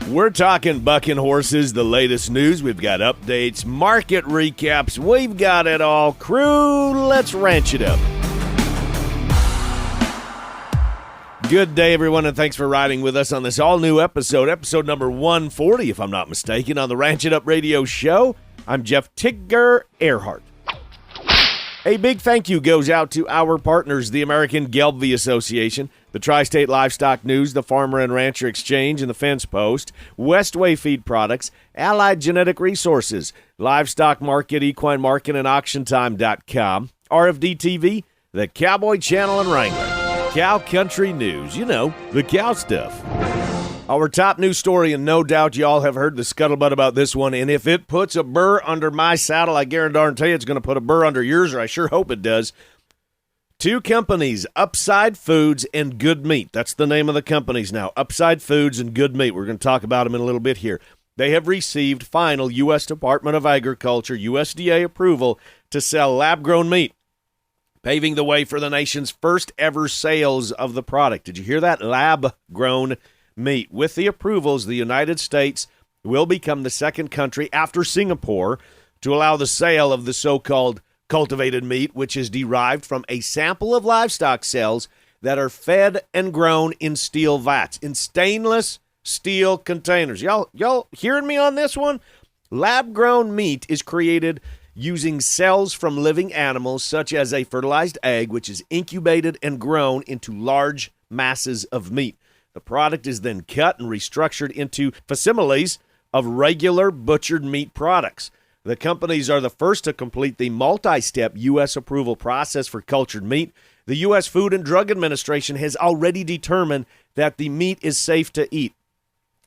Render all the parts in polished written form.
We're talking bucking horses, the latest news. We've got updates, market recaps. We've got it all. Crew, let's ranch it up. Good day, everyone, and thanks for riding with us on this all-new episode number 140, if I'm not mistaken, on the Ranch It Up Radio Show. I'm Jeff Tigger Earhart. A big thank you goes out to our partners, the American Gelbvieh Association, the Tri-State Livestock News, the Farmer and Rancher Exchange, and the Fence Post, Westway Feed Products, Allied Genetic Resources, Livestock Market, Equine Market, and AuctionTime.com, RFD TV, the Cowboy Channel and Wrangler, Cow Country News, you know, the cow stuff. Our top news story, and no doubt y'all have heard the scuttlebutt about this one, and if it puts a burr under my saddle, I guarantee it's going to put a burr under yours, or I sure hope it does. Two companies, Upside Foods and Good Meat. That's the name of the companies now, Upside Foods and Good Meat. We're going to talk about them in a little bit here. They have received final U.S. Department of Agriculture, USDA approval to sell lab-grown meat, paving the way for the nation's first ever sales of the product. Did you hear that? Lab-grown meat. With the approvals, the United States will become the second country after Singapore to allow the sale of the so-called cultivated meat, which is derived from a sample of livestock cells that are fed and grown in steel vats, in stainless steel containers. Y'all hearing me on this one? Lab-grown meat is created using cells from living animals, such as a fertilized egg, which is incubated and grown into large masses of meat. The product is then cut and restructured into facsimiles of regular butchered meat products. The companies are the first to complete the multi-step U.S. approval process for cultured meat. The U.S. Food and Drug Administration has already determined that the meat is safe to eat.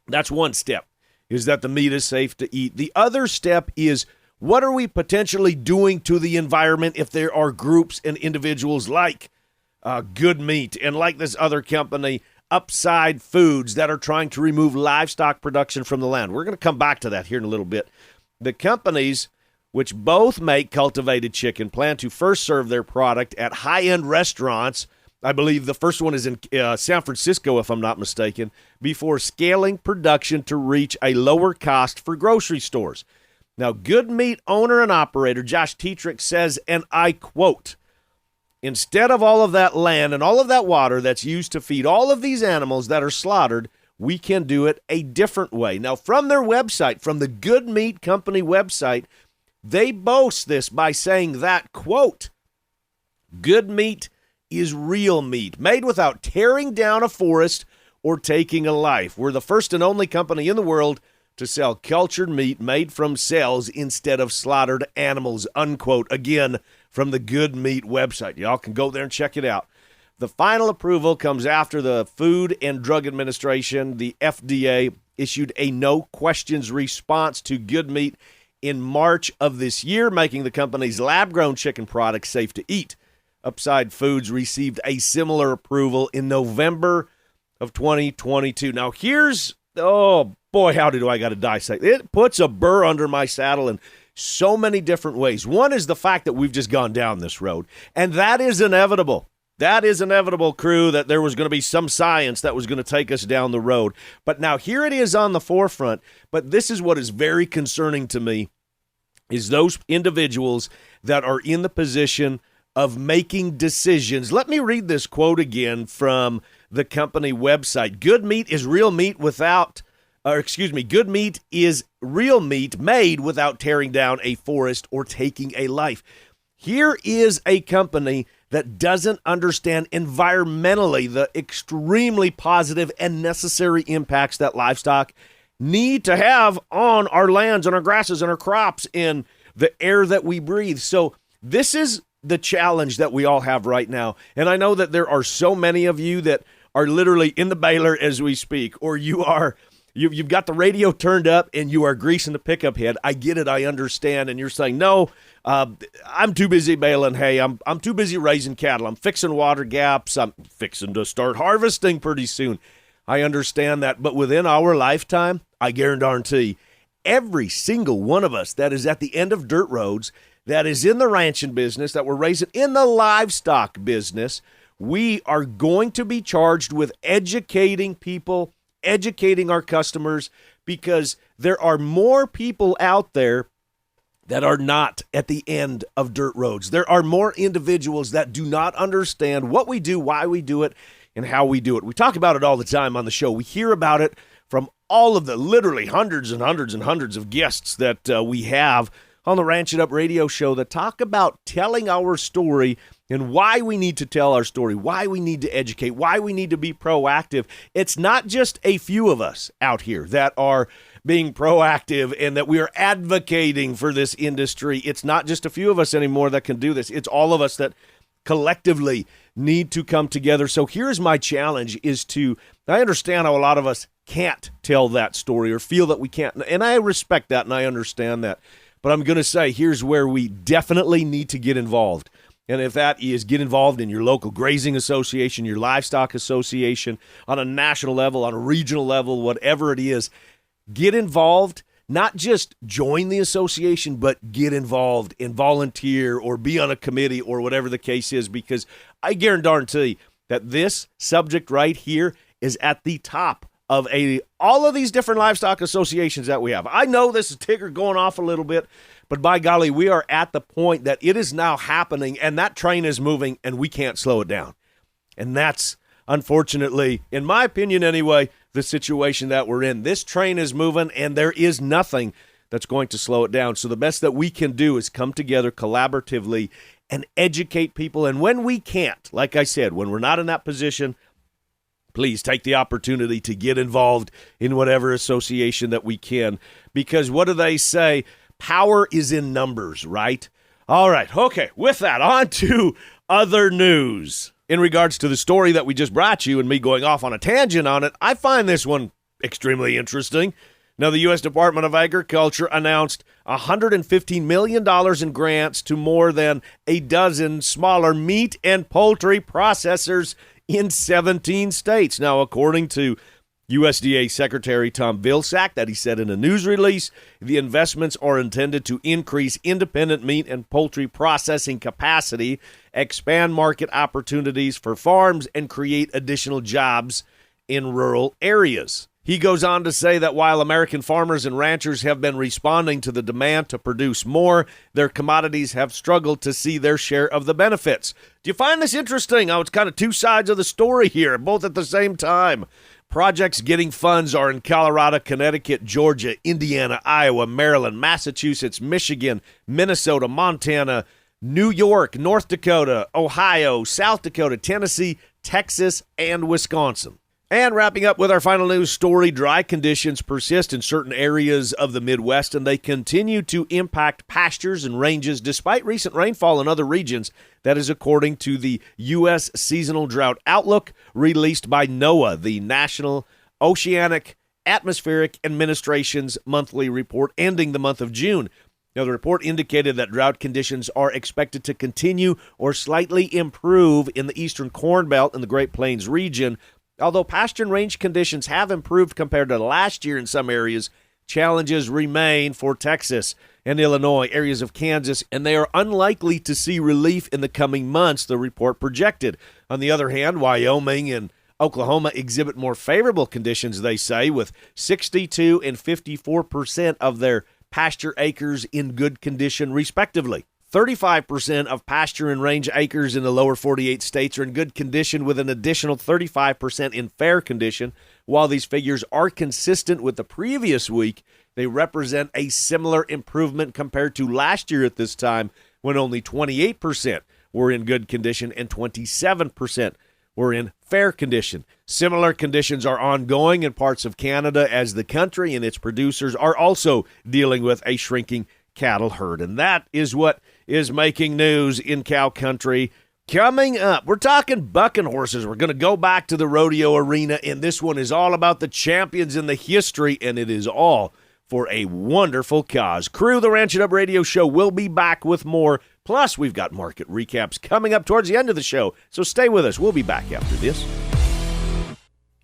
That's one step, is that the meat is safe to eat. The other step is, what are we potentially doing to the environment if there are groups and individuals like Good Meat and like this other company, Upside Foods, that are trying to remove livestock production from the land? We're going to come back to that here in a little bit. The companies, which both make cultivated chicken, plan to first serve their product at high-end restaurants. I believe the first one is in San Francisco, if I'm not mistaken, before scaling production to reach a lower cost for grocery stores. Now, Good Meat owner and operator Josh Tetrick says, and I quote, "Instead of all of that land and all of that water that's used to feed all of these animals that are slaughtered, we can do it a different way." Now, from their website, from the Good Meat Company website, they boast this by saying that, quote, "Good meat is real meat, made without tearing down a forest or taking a life. We're the first and only company in the world to sell cultured meat made from cells instead of slaughtered animals," unquote. Again, from the Good Meat website. Y'all can go there and check it out. The final approval comes after the Food and Drug Administration, the FDA, issued a no-questions response to Good Meat in March of this year, making the company's lab-grown chicken products safe to eat. Upside Foods received a similar approval in November of 2022. Now, here's, oh boy, how do I got to dissect. It puts a burr under my saddle in so many different ways. One is the fact that we've just gone down this road, and that is inevitable. That is inevitable, crew, that there was going to be some science that was going to take us down the road. But now here it is on the forefront. But this is what is very concerning to me, is those individuals that are in the position of making decisions. Let me read this quote again from the company website. Good meat is real meat Good meat is real meat made without tearing down a forest or taking a life. Here is a company that doesn't understand environmentally the extremely positive and necessary impacts that livestock need to have on our lands and our grasses and our crops and the air that we breathe. So this is the challenge that we all have right now. And I know that there are so many of you that are literally in the baler as we speak, or you've got the radio turned up and you are greasing the pickup head. I get it. I understand. And you're saying, no, I'm too busy baling hay. I'm too busy raising cattle. I'm fixing water gaps. I'm fixing to start harvesting pretty soon. I understand that. But within our lifetime, I guarantee every single one of us that is at the end of dirt roads, that is in the ranching business, that we're raising in the livestock business, we are going to be charged with educating people educating our customers, because there are more people out there that are not at the end of dirt roads. There are more individuals that do not understand what we do, why we do it, and how we do it. We talk about it all the time on the show. We hear about it from all of the literally hundreds and hundreds and hundreds of guests that we have on the Ranch It Up radio show that talk about telling our story and why we need to tell our story, why we need to educate, why we need to be proactive. It's not just a few of us out here that are being proactive and that we are advocating for this industry. It's not just a few of us anymore that can do this. It's all of us that collectively need to come together. So here's my challenge is I understand how a lot of us can't tell that story or feel that we can't, and I respect that and I understand that. But I'm going to say here's where we definitely need to get involved. And if that is get involved in your local grazing association, your livestock association, on a national level, on a regional level, whatever it is, get involved. Not just join the association, but get involved and volunteer or be on a committee or whatever the case is, because I guarantee that this subject right here is at the top of all of these different livestock associations that we have. I know this is Tigger going off a little bit, but by golly, we are at the point that it is now happening, and that train is moving, and we can't slow it down. And that's, unfortunately, in my opinion anyway, the situation that we're in. This train is moving, and there is nothing that's going to slow it down. So the best that we can do is come together collaboratively and educate people. And when we can't, like I said, when we're not in that position, please take the opportunity to get involved in whatever association that we can. Because what do they say? Power is in numbers, right? All right. Okay. With that, on to other news. In regards to the story that we just brought you and me going off on a tangent on it, I find this one extremely interesting. Now, the U.S. Department of Agriculture announced $115 million in grants to more than a dozen smaller meat and poultry processors in 17 states. Now, according to USDA Secretary Tom Vilsack, that he said in a news release, the investments are intended to increase independent meat and poultry processing capacity, expand market opportunities for farms, and create additional jobs in rural areas. He goes on to say that while American farmers and ranchers have been responding to the demand to produce more, their commodities have struggled to see their share of the benefits. Do you find this interesting? How it's kind of two sides of the story here, both at the same time. Projects getting funds are in Colorado, Connecticut, Georgia, Indiana, Iowa, Maryland, Massachusetts, Michigan, Minnesota, Montana, New York, North Dakota, Ohio, South Dakota, Tennessee, Texas, and Wisconsin. And wrapping up with our final news story, dry conditions persist in certain areas of the Midwest, and they continue to impact pastures and ranges despite recent rainfall in other regions. That is according to the U.S. Seasonal Drought Outlook released by NOAA, the National Oceanic Atmospheric Administration's monthly report ending the month of June. Now, the report indicated that drought conditions are expected to continue or slightly improve in the eastern Corn Belt and the Great Plains region. Although pasture and range conditions have improved compared to last year in some areas, challenges remain for Texas and Illinois, areas of Kansas, and they are unlikely to see relief in the coming months, the report projected. On the other hand, Wyoming and Oklahoma exhibit more favorable conditions, they say, with 62 and 54% of their pasture acres in good condition, respectively. 35% of pasture and range acres in the lower 48 states are in good condition, with an additional 35% in fair condition. While these figures are consistent with the previous week, they represent a similar improvement compared to last year at this time, when only 28% were in good condition and 27% were in fair condition. Similar conditions are ongoing in parts of Canada as the country and its producers are also dealing with a shrinking cattle herd. And that is what is making news in cow country. Coming up, we're talking bucking horses. We're going to go back to the rodeo arena, and this one is all about the champions in the history, and it is all for a wonderful cause. Crew, the Ranch It Up radio show will be back with more. Plus, we've got market recaps coming up towards the end of the show, so stay with us. We'll be back after this.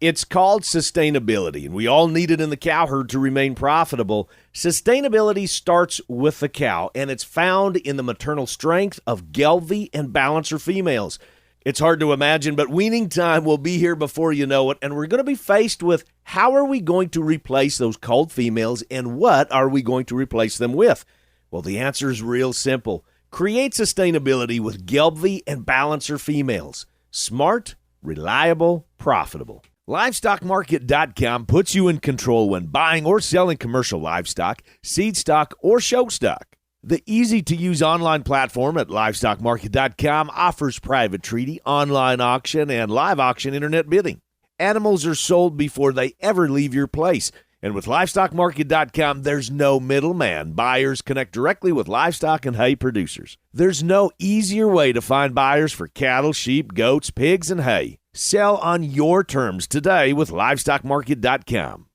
It's called sustainability, and we all need it in the cow herd to remain profitable. Sustainability starts with the cow, and it's found in the maternal strength of Gelbvieh and Balancer females. It's hard to imagine, but weaning time will be here before you know it, and we're going to be faced with how are we going to replace those culled females, and what are we going to replace them with? Well, the answer is real simple. Create sustainability with Gelbvieh and Balancer females. Smart, reliable, profitable. LivestockMarket.com puts you in control when buying or selling commercial livestock, seed stock, or show stock. The easy-to-use online platform at LivestockMarket.com offers private treaty, online auction, and live auction internet bidding. Animals are sold before they ever leave your place. And with LivestockMarket.com, there's no middleman. Buyers connect directly with livestock and hay producers. There's no easier way to find buyers for cattle, sheep, goats, pigs, and hay. Sell on your terms today with LivestockMarket.com.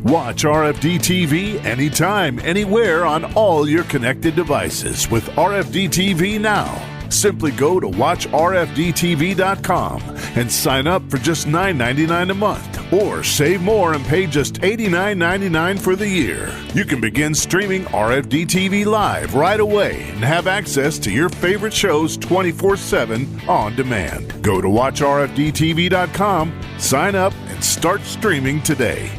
Watch RFD TV anytime, anywhere on all your connected devices with RFD TV Now. Simply go to watchrfdtv.com and sign up for just $9.99 a month, or save more and pay just $89.99 for the year. You can begin streaming RFD TV live right away and have access to your favorite shows 24/7 on demand. Go to watchrfdtv.com, sign up, and start streaming today.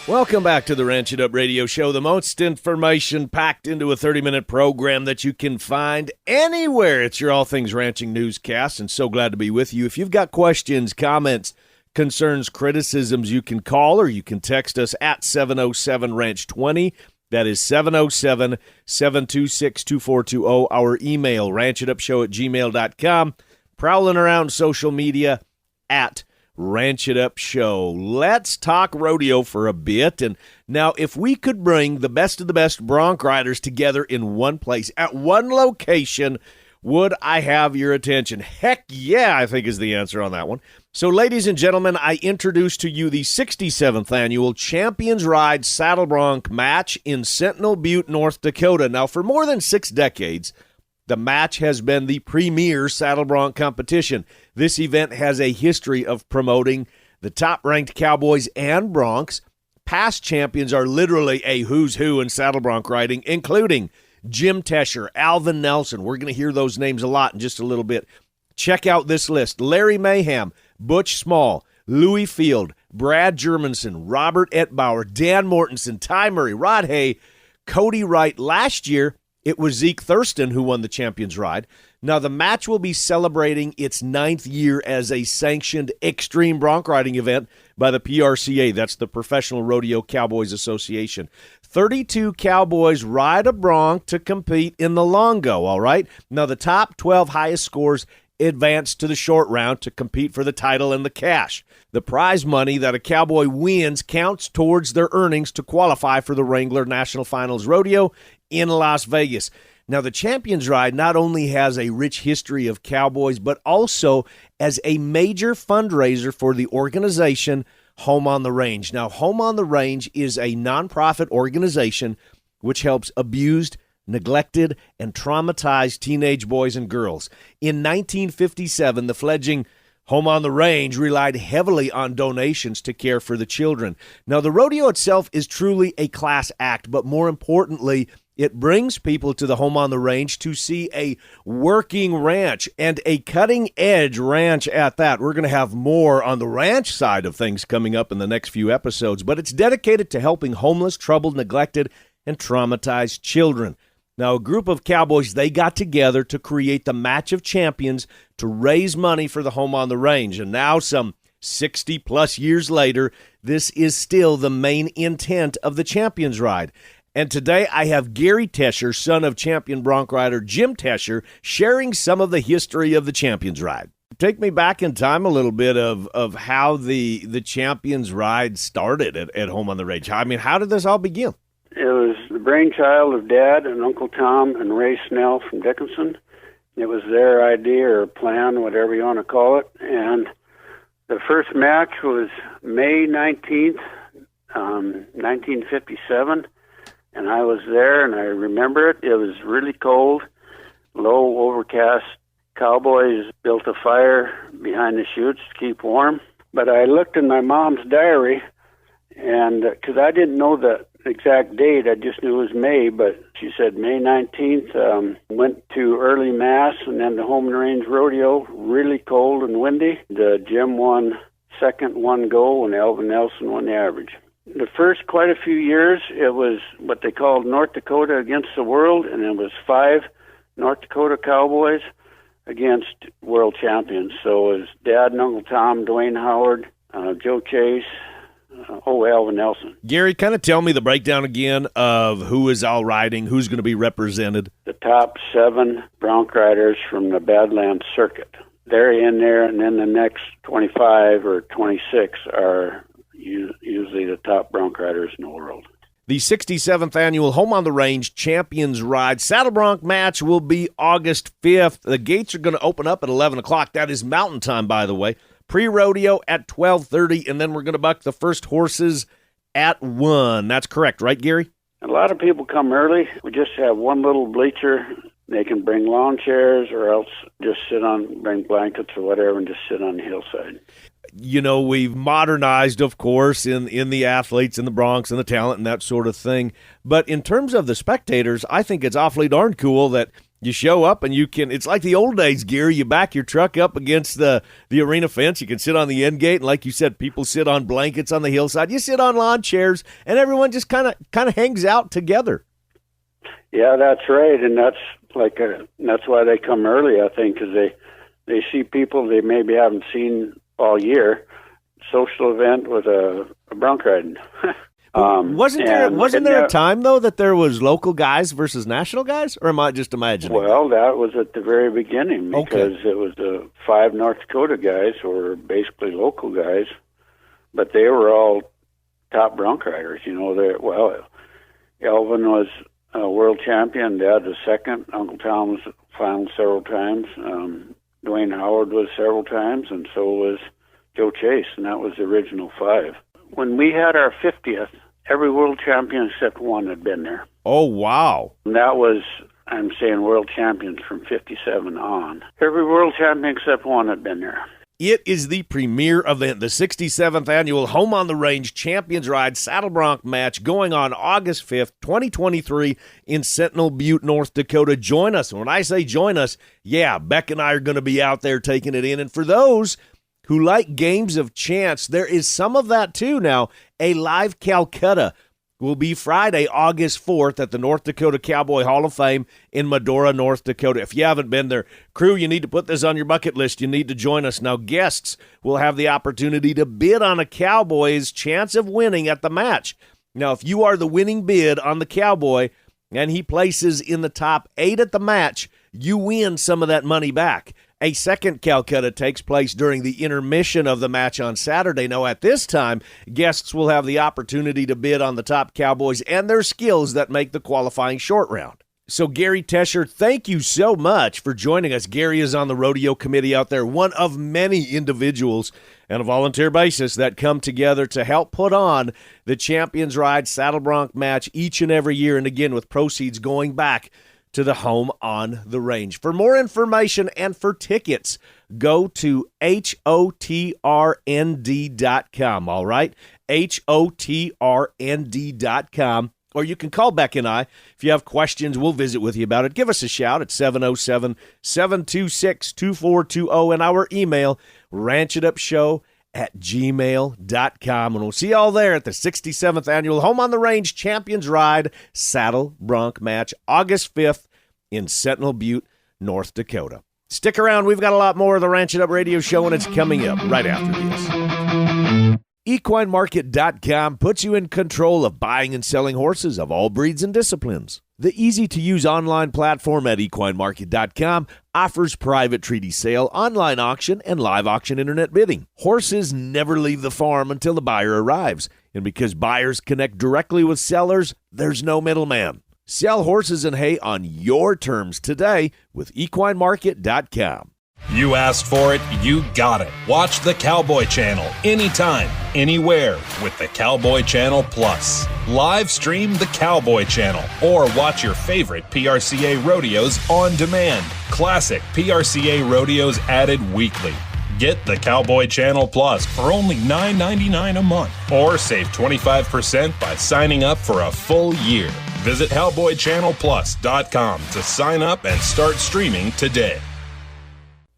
Welcome back to the Ranch It Up Radio Show, the most information packed into a 30-minute program that you can find anywhere. It's your All Things Ranching newscast, and so glad to be with you. If you've got questions, comments, concerns, criticisms, you can call or you can text us at 707-RANCH20. That is 707-726-2420. Our email, ranchitupshow@gmail.com. Prowling around social media at Ranch It Up Show. Let's talk rodeo for a bit. And now, if we could bring the best of the best bronc riders together in one place, at one location, would I have your attention? Heck yeah, I think is the answer on that one. So, ladies and gentlemen, I introduce to you the 67th annual Champions Ride Saddle Bronc match in Sentinel Butte, North Dakota. Now, for more than 6 decades, the match has been the premier saddle bronc competition. This event has a history of promoting the top-ranked cowboys and broncs. Past champions are literally a who's who in saddle bronc riding, including Jim Tesher, Alvin Nelson. We're going to hear those names a lot in just a little bit. Check out this list. Larry Mayhem, Butch Small, Louis Field, Brad Germanson, Robert Etbauer, Dan Mortensen, Ty Murray, Rod Hay, Cody Wright. Last year, it was Zeke Thurston who won the Champions Ride. Now, the match will be celebrating its 9th year as a sanctioned extreme bronc riding event by the PRCA. That's the Professional Rodeo Cowboys Association. 32 cowboys ride a bronc to compete in the Longo, all right? Now, the top 12 highest scores advance to the short round to compete for the title and the cash. The prize money that a cowboy wins counts towards their earnings to qualify for the Wrangler National Finals Rodeo in Las Vegas. Now, the Champions Ride not only has a rich history of cowboys, but also as a major fundraiser for the organization Home on the Range. Now, Home on the Range is a nonprofit organization which helps abused, neglected, and traumatized teenage boys and girls. In 1957, the fledgling Home on the Range relied heavily on donations to care for the children. Now, the rodeo itself is truly a class act, but more importantly, it brings people to the Home on the Range to see a working ranch, and a cutting-edge ranch at that. We're going to have more on the ranch side of things coming up in the next few episodes, but it's dedicated to helping homeless, troubled, neglected, and traumatized children. Now, a group of cowboys, they got together to create the Match of Champions to raise money for the Home on the Range. And now, some 60-plus years later, this is still the main intent of the Champions Ride. And today, I have Gary Tesher, son of champion bronc rider Jim Tesher, sharing some of the history of the Champions Ride. Take me back in time a little bit of how the Champions Ride started at Home on the Range. I mean, how did this all begin? It was the brainchild of Dad and Uncle Tom and Ray Snell from Dickinson. It was their idea or plan, whatever you want to call it. And the first match was May 19th, 1957. And I was there, and I remember it. It was really cold, low, overcast. Cowboys built a fire behind the chutes to keep warm. But I looked in my mom's diary, and because I didn't know that exact date. I just knew it was May, but she said May 19th. Went to early mass and then the home and range rodeo, really cold and windy. The Jim won second, one go, and Alvin Nelson won the average. The first quite a few years, it was what they called North Dakota against the world, and it was 5 North Dakota Cowboys against world champions. So it was Dad and Uncle Tom, Dwayne Howard, Joe Chase, Alvin Nelson. Gary, kind of tell me the breakdown again of who is all riding, who's going to be represented. The top 7 bronc riders from the Badlands circuit. They're in there, and then the next 25 or 26 are usually the top bronc riders in the world. The 67th annual Home on the Range Champions Ride Saddle Bronc match will be August 5th. The gates are going to open up at 11 o'clock. That is Mountain Time, by the way. Pre-rodeo at 12:30, and then we're going to buck the first horses at 1. That's correct, right, Gary? A lot of people come early. We just have one little bleacher. They can bring lawn chairs or else just bring blankets or whatever and just sit on the hillside. You know, we've modernized, of course, in the athletes and the broncs and the talent and that sort of thing. But in terms of the spectators, I think it's awfully darn cool that you show up and you can, it's like the old days, Gary. You back your truck up against the arena fence. You can sit on the end gate. And like you said, people sit on blankets on the hillside. You sit on lawn chairs and everyone just kind of hangs out together. Yeah, that's right. And that's that's why they come early, I think, because they see people they maybe haven't seen all year. Social event with a bronc riding. Wasn't there a time though that there was local guys versus national guys, or am I just imagining? Well, that was at the very beginning because it was the 5 North Dakota guys who were basically local guys, but they were all top bronc riders. You know, Alvin was a world champion. Dad was second. Uncle Tom was final several times. Dwayne Howard was several times, and so was Joe Chase, and that was the original 5. When we had our 50th, every world champion except one had been there. Oh, wow. And that was, I'm saying world champions from 57 on. Every world champion except one had been there. It is the premier event, the 67th annual Home on the Range Champions Ride Saddle Bronc match going on August 5th, 2023 in Sentinel Butte, North Dakota. Join us. And when I say join us, yeah, Beck and I are going to be out there taking it in. And for those who like games of chance, there is some of that too now. A live Calcutta will be Friday, August 4th at the North Dakota Cowboy Hall of Fame in Medora, North Dakota. If you haven't been there, crew, you need to put this on your bucket list. You need to join us. Now, guests will have the opportunity to bid on a Cowboy's chance of winning at the match. Now, if you are the winning bid on the Cowboy and he places in the top 8 at the match, you win some of that money back. A second Calcutta takes place during the intermission of the match on Saturday. Now, at this time, guests will have the opportunity to bid on the top Cowboys and their skills that make the qualifying short round. So, Gary Tesher, thank you so much for joining us. Gary is on the rodeo committee out there, one of many individuals on a volunteer basis that come together to help put on the Champions Ride Saddle Bronc match each and every year, and again, with proceeds going back to the Home on the Range. For more information and for tickets, go to HOTRND.com, all right? HOTRND.com. Or you can call Beck and I. If you have questions, we'll visit with you about it. Give us a shout at 707-726-2420 and our email, ranchitupshow@gmail.com. And we'll see you all there at the 67th Annual Home on the Range Champions Ride Saddle Bronc match, August 5th in Sentinel Butte, North Dakota. Stick around. We've got a lot more of the Ranch It Up Radio Show, and it's coming up right after this. EquineMarket.com puts you in control of buying and selling horses of all breeds and disciplines. The easy-to-use online platform at EquineMarket.com offers private treaty sale, online auction, and live auction internet bidding. Horses never leave the farm until the buyer arrives, and because buyers connect directly with sellers, there's no middleman. Sell horses and hay on your terms today with EquineMarket.com. You asked for it, you got it. Watch the Cowboy Channel anytime, anywhere with the Cowboy Channel Plus. Live stream the Cowboy Channel or watch your favorite PRCA rodeos on demand. Classic PRCA rodeos added weekly. Get the Cowboy Channel Plus for only $9.99 a month, or save 25% by signing up for a full year. Visit cowboychannelplus.com to sign up and start streaming today.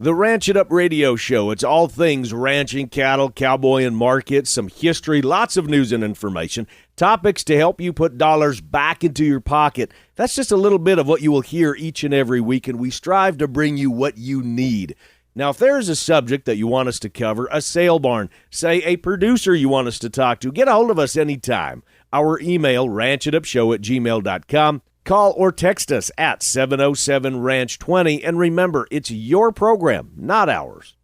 The Ranch It Up radio show. It's all things ranching, cattle, cowboy, and markets, some history, lots of news and information, topics to help you put dollars back into your pocket. That's just a little bit of what you will hear each and every week, and we strive to bring you what you need. Now, if there is a subject that you want us to cover, a sale barn, say a producer you want us to talk to, get a hold of us anytime. Our email, ranchitupshow@gmail.com. Call or text us at 707-RANCH-20. And remember, it's your program, not ours.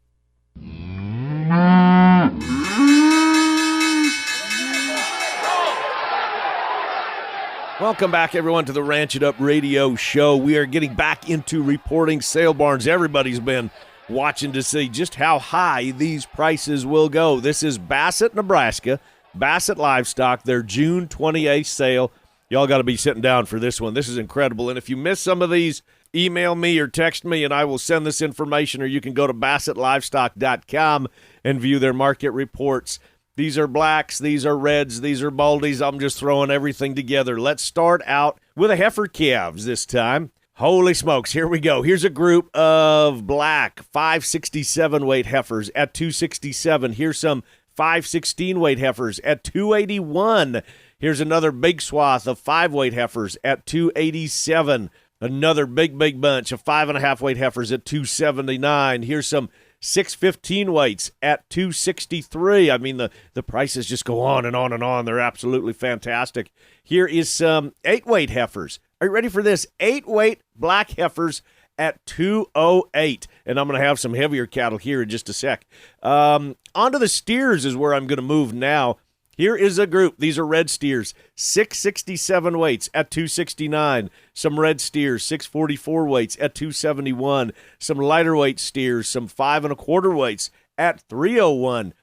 Welcome back, everyone, to the Ranch It Up radio show. We are getting back into reporting sale barns. Everybody's been watching to see just how high these prices will go. This is Bassett, Nebraska, Bassett Livestock, their June 28th sale. Y'all got to be sitting down for this one. This is incredible. And if you miss some of these, email me or text me, and I will send this information, or you can go to BassettLivestock.com and view their market reports. These are blacks, these are reds, these are baldies. I'm just throwing everything together. Let's start out with a heifer calves this time. Holy smokes, here we go. Here's a group of black 567 weight heifers at $267. Here's some 516 weight heifers at $281. Here's another big swath of 5 weight heifers at $287. Another big bunch of 5.5 weight heifers at $279. Here's some 615 weights at $263. I mean, the prices just go on and on and on. They're absolutely fantastic. Here is some 8 weight heifers. Are you ready for this? 8 weight black heifers at $208. And I'm going to have some heavier cattle here in just a sec. Onto the steers is where I'm going to move now. Here is a group. These are red steers, 667 weights at $269. Some red steers, 644 weights at $271. Some lighter weight steers, some 5 1/4 weights at $301.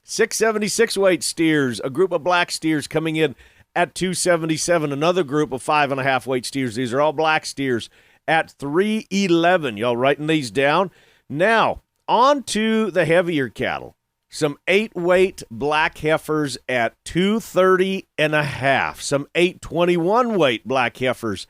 676 weight steers, a group of black steers coming in at $277. Another group of 5.5 weight steers. These are all black steers at $311. Y'all writing these down? Now, on to the heavier cattle. Some 8 weight black heifers at $230.5. Some 821 weight black heifers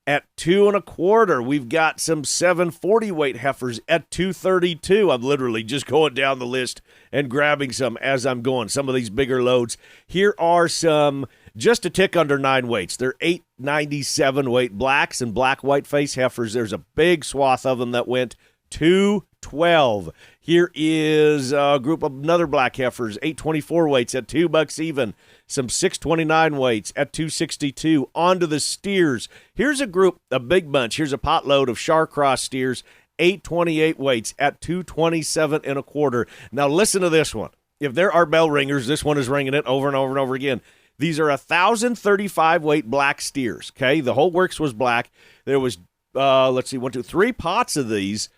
at $2 1/4. We've got some 740 weight heifers at $232. I'm literally just going down the list and grabbing some as I'm going. Some of these bigger loads. Here are some just a tick under 9 weights. They're 897 weight blacks and black white face heifers. There's a big swath of them that went $212. Here is a group of another black heifers, 824 weights at $2 even. Some 629 weights at $262. On to the steers. Here's a group, a big bunch. Here's a potload of Charcross steers, 828 weights at $227 1/4. Now listen to this one. If there are bell ringers, this one is ringing it over and over and over again. These are 1,035 weight black steers. Okay, the whole works was black. There was, 3 pots of these.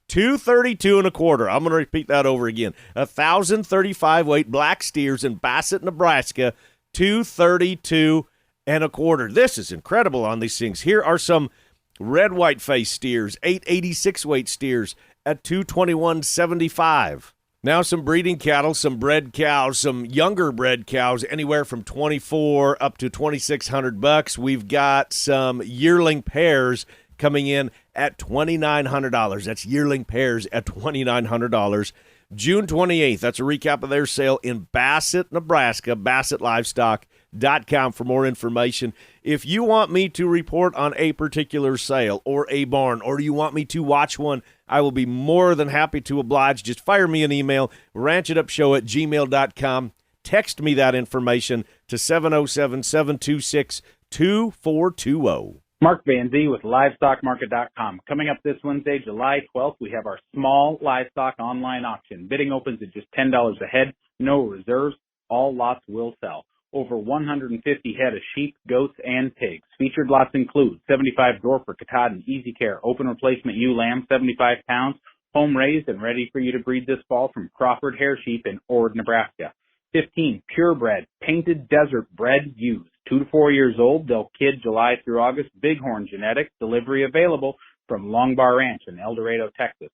$232 1/4. I'm going to repeat that over again. 1,035 weight black steers in Bassett, Nebraska, $232 1/4. This is incredible on these things. Here are some red white face steers, 886 weight steers at $221.75. Now some breeding cattle, some bred cows, some younger bred cows, anywhere from $2,400 up to $2,600. We've got some yearling pairs coming in at $2,900. That's yearling pairs at $2,900. June 28th, that's a recap of their sale in Bassett, Nebraska, BassettLivestock.com for more information. If you want me to report on a particular sale or a barn, or you want me to watch one, I will be more than happy to oblige. Just fire me an email, ranchitupshow@gmail.com. Text me that information to 707-726-2420. Mark Van Zee with LivestockMarket.com. Coming up this Wednesday, July 12th, we have our small livestock online auction. Bidding opens at just $10 a head, no reserves. All lots will sell. Over 150 head of sheep, goats, and pigs. Featured lots include 75 Dorper, Katahdin, Easy Care, open replacement ewe lamb, 75 pounds, home raised and ready for you to breed this fall from Crawford Hair Sheep in Ord, Nebraska. 15 purebred, painted desert bred ewes. 2 to 4 years old, they'll kid July through August. Bighorn genetics, delivery available from Long Bar Ranch in El Dorado, Texas.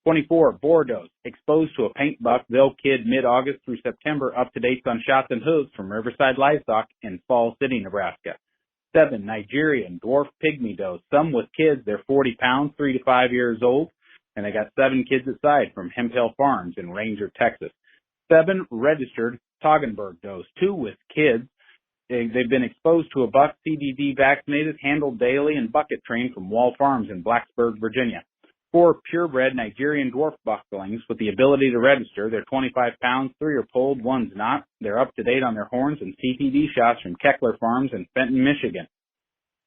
24, Bordeaux, exposed to a paint buck. They'll kid mid-August through September. Up to date on shots and hooves from Riverside Livestock in Fall City, Nebraska. 7, Nigerian dwarf pygmy does. Some with kids. They're 40 pounds, 3 to 5 years old, and they got 7 kids at side from Hemp Hill Farms in Ranger, Texas. 7, registered Toggenburg does. 2 with kids. They've been exposed to a buck, CDD vaccinated, handled daily, and bucket trained from Wall Farms in Blacksburg, Virginia. 4 purebred Nigerian dwarf bucklings with the ability to register. They're 25 pounds, 3 are polled, 1's not. They're up to date on their horns and CPD shots from Keckler Farms in Fenton, Michigan.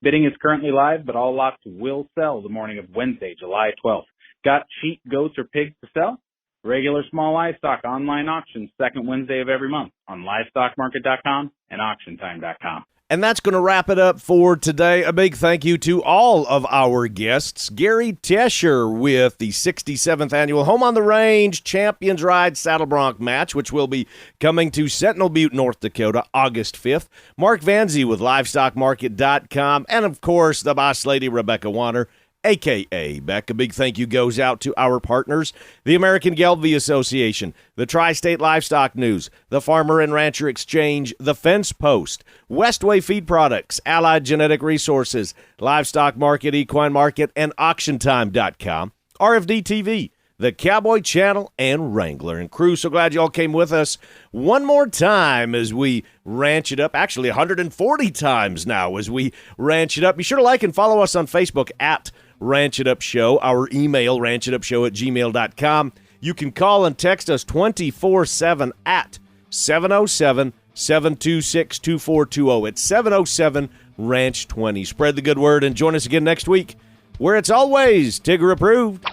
Bidding is currently live, but all lots will sell the morning of Wednesday, July 12th. Got sheep, goats, or pigs to sell? Regular small livestock online auctions, second Wednesday of every month on livestockmarket.com and auctiontime.com. And that's going to wrap it up for today. A big thank you to all of our guests. Gary Tesher with the 67th Annual Home on the Range Champions Ride Saddle Bronc match, which will be coming to Sentinel Butte, North Dakota, August 5th. Mark Vanzi with livestockmarket.com. And, of course, the boss lady, Rebecca Warner, a.k.a. Beck. A big thank you goes out to our partners, the American Gelbvieh Association, the Tri-State Livestock News, the Farmer and Rancher Exchange, the Fence Post, Westway Feed Products, Allied Genetic Resources, Livestock Market, Equine Market, and AuctionTime.com, RFD TV, the Cowboy Channel, and Wrangler. And crew, so glad you all came with us one more time as we ranch it up. Actually, 140 times now as we ranch it up. Be sure to like and follow us on Facebook at Ranch It Up Show. Our email, ranchitupshow@gmail.com. You can call and text us 24/7 at 707-726-2420. It's 707-RANCH20. Spread the good word and join us again next week, where it's always Tigger approved.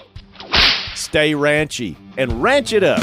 Stay ranchy and ranch it up.